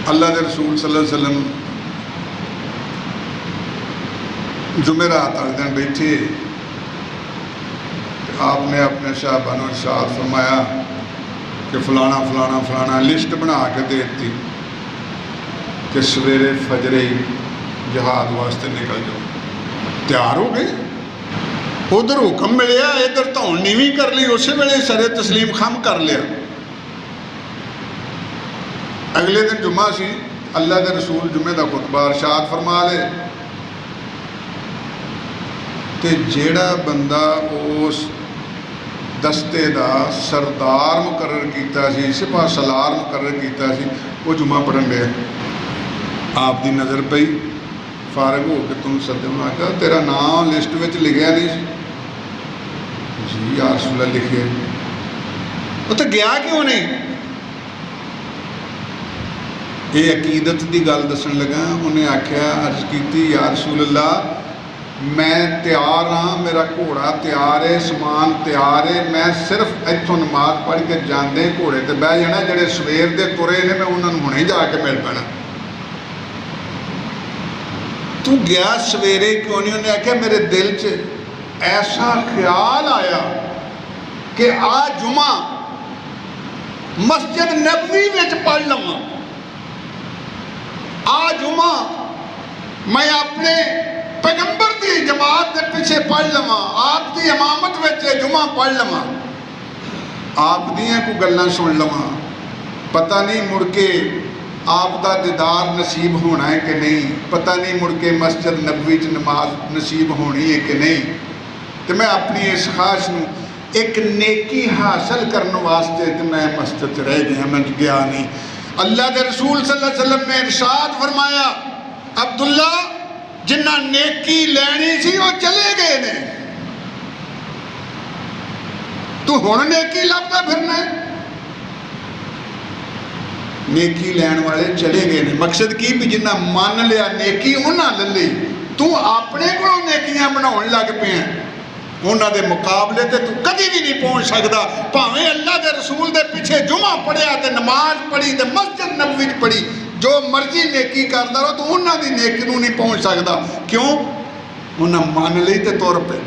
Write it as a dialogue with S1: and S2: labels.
S1: اللہ کے رسول صلی اللہ علیہ وسلم جمعرات والے دن بیٹھے، آپ نے اپنے صحابہ ارشاد فرمایا کہ فلانا فلانا فلانا لسٹ بنا کے دے دی کہ سویرے فجرے جہاد واسطے نکل جاؤ۔ تیار ہو گئے، ادھر حکم ملیا، ادھر تو نیویں کر لی، اسی ویلے سر تسلیم خم کر لیا۔ اگلے دن جمعہ سی، اللہ کے رسول جمعے دا خطبہ ارشاد فرما لے تے جیڑا بندہ اس دستے دا سردار مقرر کیتا سی، سپاہ سالار مقرر کیتا سی، وہ جمعہ پڑھن گیا۔ آپ دی نظر پئی، فارغ ہو کے تم سدے انہاں کہا تیرا نام لسٹ وچ لکھیا نہیں سی؟ جی یا رسول اللہ لکھے۔ وہ تو گیا کیوں نہیں؟ یہ عقیدت دی گل دسن لگا، انہیں آکھیا عرض کیتی یا رسول اللہ میں تیار ہاں، میرا گھوڑا تیار ہے، سامان تیار ہے، میں صرف اتوں نماز پڑھ کے جاندے گھوڑے تے بہ جانا، جڑے سویر دے ترے نے میں انہوں نے ہنے جا کے مل پینا۔ تو گیا سویرے کیوں نہیں؟ انہیں آکھیا میرے دل چ ایسا خیال آیا کہ آج جمعہ مسجد نبوی وچ پڑھ لواں، آج جمعہ میں اپنے پیغمبر دی جماعت دے پیچھے پڑھ لواں، آپ دی امامت وچ جمعہ پڑھ لواں، آپ دیاں کو گلاں سن لواں، پتہ نہیں مڑ کے آپ دا دیدار نصیب ہونا ہے کہ نہیں، پتہ نہیں مڑ کے مسجد نبوی چ نماز نصیب ہونی ہے کہ نہیں۔ تو میں اپنی اس خواہش نو ایک نیکی حاصل کرنے واسطے تو میں مسجد رہ گیا، میں گیا نہیں۔ اللہ کے رسول صلی اللہ علیہ وسلم نے ارشاد فرمایا عبداللہ جنہ نیکی لینی سی وہ چلے گئے نے، تو ہن نیکی لبدا پھرنا ہے؟ نیکی لین والے چلے گئے نے۔ مقصد کی بھی جنہ مان لیا نیکی انہاں لے لی، تو اپنے کو نیکیاں بناؤن لگ پے ہیں، انہاں دے مقابلے تے تو کدی بھی نہیں پہنچ سکدا۔ بھاویں اللہ دے رسول دے پیچھے جمعہ پڑھیا تے نماز پڑھی تے مسجد نبوی پڑھی، جو مرضی نیکی کردا رہو تو انہاں دی نیکی نو نہیں پہنچ سکدا۔ کیوں؟ انہاں مان لئی تے تر پے۔